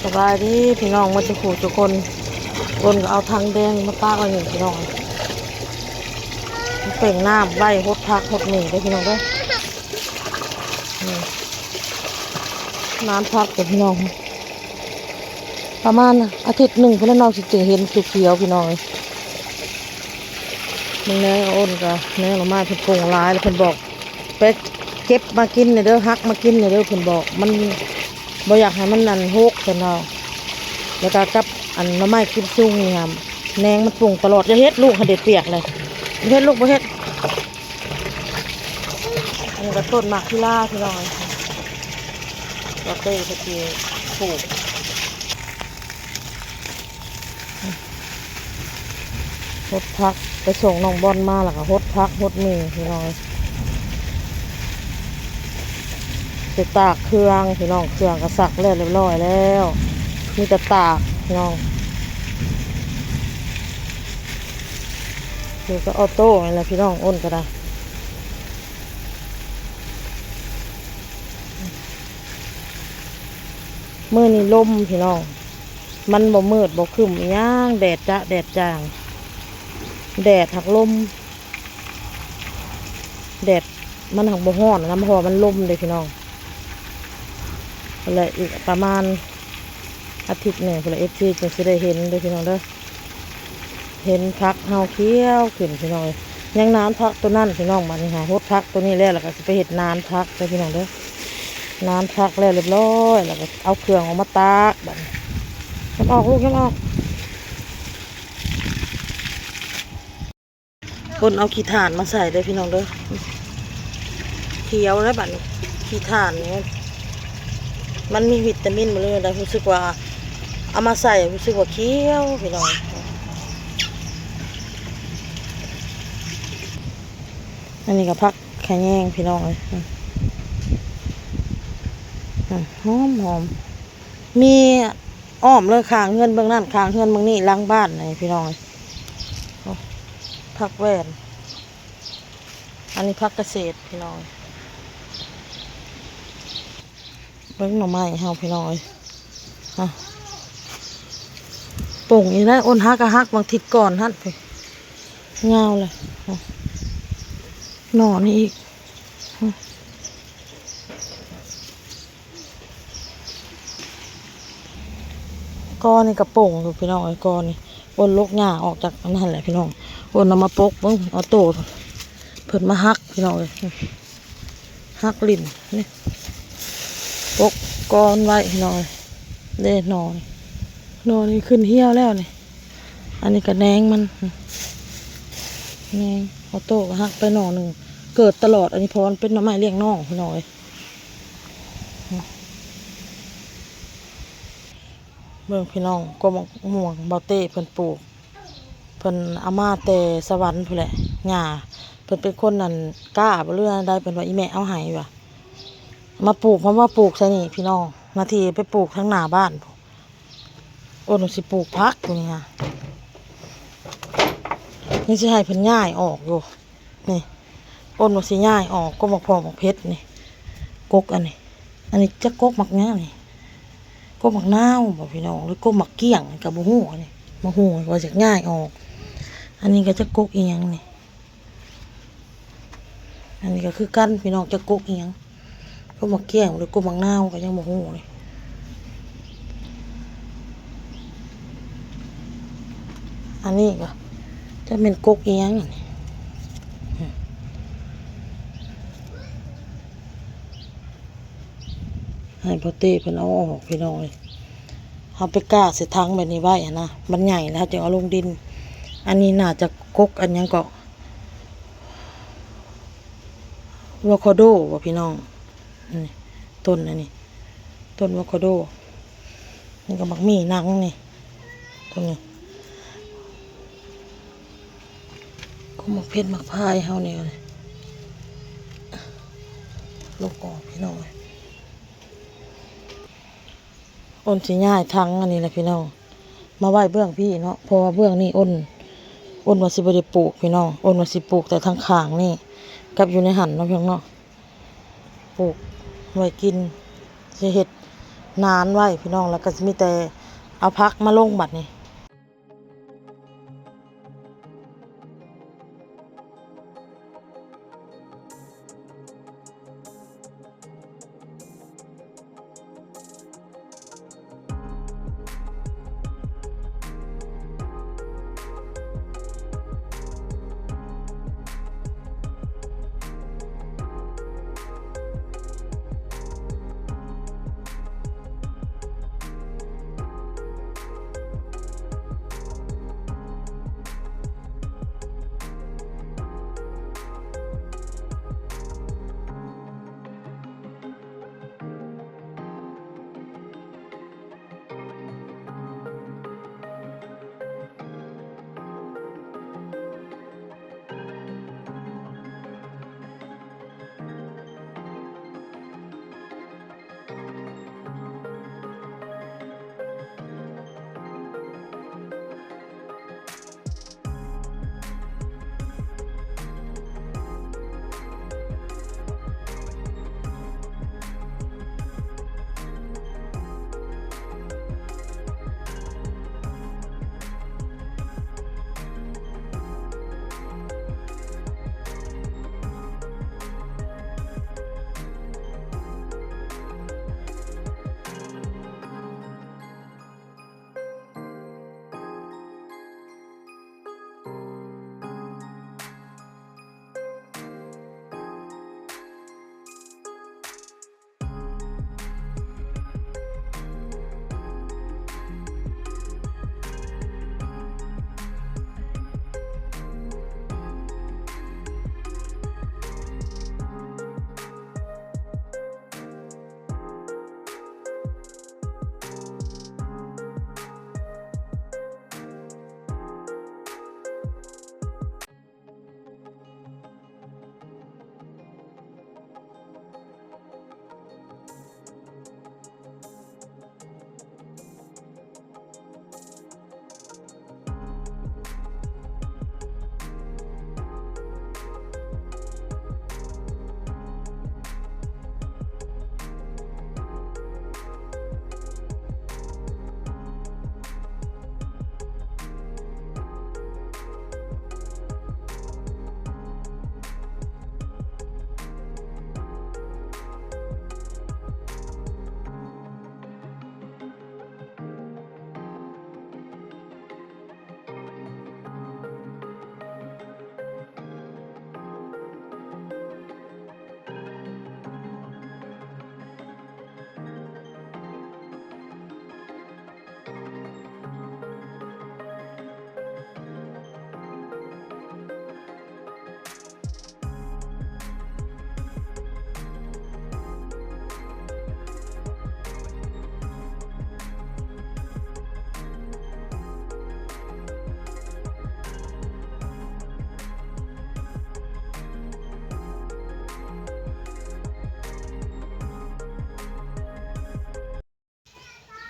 สบายดีพี่น้องมาจะขู่ทุกคนคนก็เอาทางแดงมาตากไว้หนึ่งพี่น้องเป่งน้ำไว้หดพักหดหนึ่งได้พี่น้องได้น้ำพักกับพี่น้องประมาณอาทิตย์หนึ่งพี่น้องจะเห็นเขียวๆพี่น้องมึงแน่อ้นก็แน่เรามาเพิ่นโกงร้ายแล้วเพิ่นบอกไปเก็บมากินเนี่ยเด้อฮักมากินเนี่ยเด้อเพิ่นบอกมันบ่อยากให้มันนั่นหกเพิ่นเอาแล้วก็กับอันน้ำไม้กินซุ่งนี่ครับแนงมันปรุงตลอดจะเฮ็ดลูกให้เด็ดเปียกเลยเฮ็ดลูกบ่เฮ็ดอันนี้ก็ต้นหมากพิล่าพี่น้องเราเต้ตะกี้ปลูกหดพักไปส่งน้องบอลมาแล้วก็หดพักหดมือพี่น้องจะตากเครื่องพี่น้องเครื่องก็สักแล้วเรียบร้อยแล้วมีแต่ตากพี่น้องเดี๋ยวก็ออโต้อะไรพี่น้องอ้นก็ได้มือนี่ลมพี่น้องมันบ่มืดบ่ครึ้มย่างแดดจ้ะแดดจางแดดหักลมแดดมันหักบ่ฮ้อนนะเพราะมันลมเลยพี่น้องอะไรอีกประมาณอาทิตย์หนึ่งพอละFCจะได้เห็นเลยพี่น้องเด้อเห็นพักเฮาเคี้ยวขึ้นพี่น้องยังน้ำพักตัวนั่นพี่น้องมานี่ค่ะหดพักตัวนี้แล้วก็จะไปเห็ดนานพักเลยพี่น้องเด้อน้ำพักแล้วเรียบร้อยแล้วก็เอาเครื่องออกมาตากแบบย้ำออกลูกย้ำออกคนเอาขี้ถ่านมาใส่เลยพี่น้องเด้อเคี้ยวแล้วบัดนี้ขี้ถ่านเนี่ยมันมีวิตามินมาเลยนะรู้สึกว่าเอามาใส่รู้สึกว่าเคี้ยวพี่น้องอันนี้ก็พักแค่แยงพี่น้องเลยหอมหอมมีอ้อมเลยข้างเงินเบื้องนั่นข้างเงินเบื้องนี่ล้างบ้านเลยพี่น้องพักแว่นอันนี้พักเกษตรพี่น้องเบื้องหน่อไม้เฮาพี่น้องป่งอีกแล้วอ้นฮักก็ฮักบางทิศก่อนฮั่นไปเงาเลยหน่อนี่อีกก้อนนี่กระป่งอยู่พี่น้องไอ้ก้อนนี่อ้นลกหญ้าออกจากนั่นแหละพี่น้องอ้นเอามาปกบ้างเอาโตเพิ่นมาฮักพี่น้องเลยฮักลิ่นนี่ปกก้อนไว้พี่น้องเด้นอนนี่ขึ้นเหี้ยวแล้วนี่อันนี้ก็แนงมันแนงเอาโตก็ฮักไปหน่อหนึ่งเกิดตลอดอันนี้เพราะมันเป็นหน่อไม้เลี้ยงน้องพี่น้องเลยเมืองพี่น้องก็ม่วงเบาเต้เพิ่นปลูกเพิ่นอามาแต่สวรรค์พุ่นแหละหญ้าเพิ่นเป็นคนนั่นกล้าบ่เรื่องได้เพิ่นว่าอีแม่เอาให้ว่ะมาปลูกเพราะว่าปลูกใช่นี่พี่น้องนาทีไปปลูกทั้งหน้าบ้านโอ้หนูสิปลูกพักตรงนี้ค่ะนี่สิให้เพิ่นย้ายออกอยู่นี่โอ้หนูสิย้ายออกก็หมกพอหมกเพชรนี่กกอันนี้จะกกหมักง่านี่กกหมักนาวบอกพี่น้องหรือกกหมักเกี้ยงกับบุหูนี่มาหูว่าจะง่ายออกอันนี้ก็จะกกเอียงนี่อันนี้ก็คือกันพี่น้องจะกกเอียงกกหมักเกี้ยงหรือกกหมักนาวก็ยังบุหูเลยอันนี้ก็จะเป็นกกเอียงนี่ให้พอเต้เพิ่นเอาออกพี่น้องเอาไปก้าเสทั้งแบบนี้ไว้นะมันใหญ่แล้วจึงเอาลงดินอันนี้น่าจะกกอันยังก็วอคาโดว่ะพี่น้องต้นอันนี้ต้นวอคาโดนี่ก็บักมี่นังนี่ตรงนี้ก็หมกเพชรหมกพายเฮาเนี่ยเลยลูกออกพี่น้องอ้นสิง่ายทั้งอันนี้แหละพี่น้องมาไหว้เบื้องพี่เนาะเพราะว่าเบื้องนี่อ้นว่าสิบ่ได้ปลูกพี่น้องอ้นว่าสิปลูกแต่ทางข้างนี่กับอยู่ในหันเนาะพี่น้องเนาะปลูกไว้กินสิเฮ็ด นานไว้พี่น้องแล้วก็สิมีแต่เอาผักมาลงบัดนี้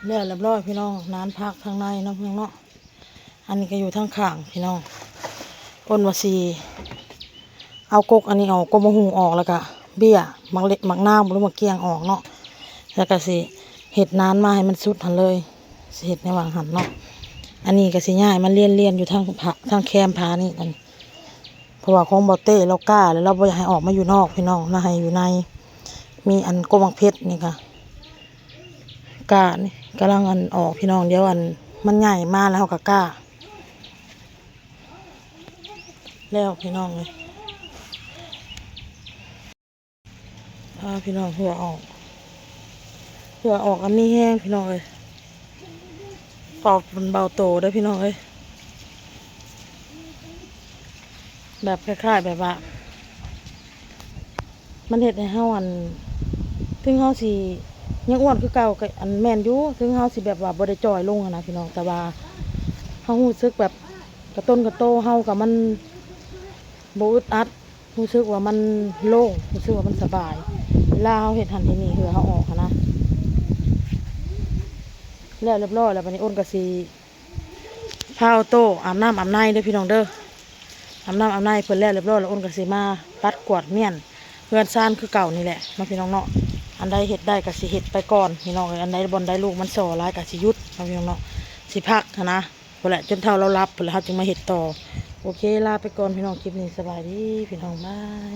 แล้วเรียบร้อยพี่น้องนานพักทางในเนาะพี่น้องเนาะอันนี้ก็อยู่ทางข้างพี่น้องอ้นว่าสิเอากกอันนี้ออกกมะฮูออกแล้วก็เบี้ยมักเล็กมักนาวหรือมักเกียงออกเนาะแล้วก็สิเฮ็ดนานมาให้มันสุดหั่นเลยสิเฮ็ดในวางหั่นเนาะอันนี้ก็สิย้ายมันเลียนอยู่ทางแคมผานี่กันเพราะว่าของบ่เต้เรากล้าแล้วเราบ่อยากให้ออกมาอยู่นอกพี่น้องเราให้อยู่ในมีอันกมังเพชรนี่ค่ะกล้านี่กำลังอันออกพี่น้องเดี๋ยวอันมันใหญ่มาแล้วก็กล้าแล้วพี่น้องเลยพี่น้องเพื่อออกอันนี้แห้งพี่น้องเลยปอกมันเบาโตได้พี่น้องเลยแบบคล้ายๆแบบว่ามันเห็ดให้เฮาอันถึงเฮาสิยังอ้วนคือเก่าอันแม่นอยู่ถึงเฮาสิแบบว่าบ่ได้จ่อยลงนะพี่น้องแต่ว่าเฮารู้สึกแบบกระต้นกระโตเฮากับมันบ่อึดอัดรู้สึกว่ามันโล่งรู้สึกว่ามันสบายเวลาเฮาเฮ็ดหันเฮ็ดนี่คือเฮาออกนะแล้วเรียบร้อยแล้วบัดนี้อ้นก็สิพาโตอาบน้ำอาบในเด้อพี่น้องเด้ออาบน้ำอาบในเพิ่นแล้วเรียบร้อยแล้วอ้นก็สิมาปัดกวาดเมี่ยนเพื่อนซ่านคือเก่านี่แหละมาพี่น้องเนาะ อันใดเฮ็ดได้ก็สิเฮ็ดไปก่อนพี่น้องเอ้ยอันใดบ่ได้ลูกมันส่อหลายก็สิหยุดเอาพี่น้องเนาะสิพักหั้นนะพุ่นแหละจนเท่าเรารับพุ่นแล้วเฮาจึงมาเฮ็ดต่อโอเคลาไปก่อนพี่น้องคลิปนี้สบายดีพี่น้องบาย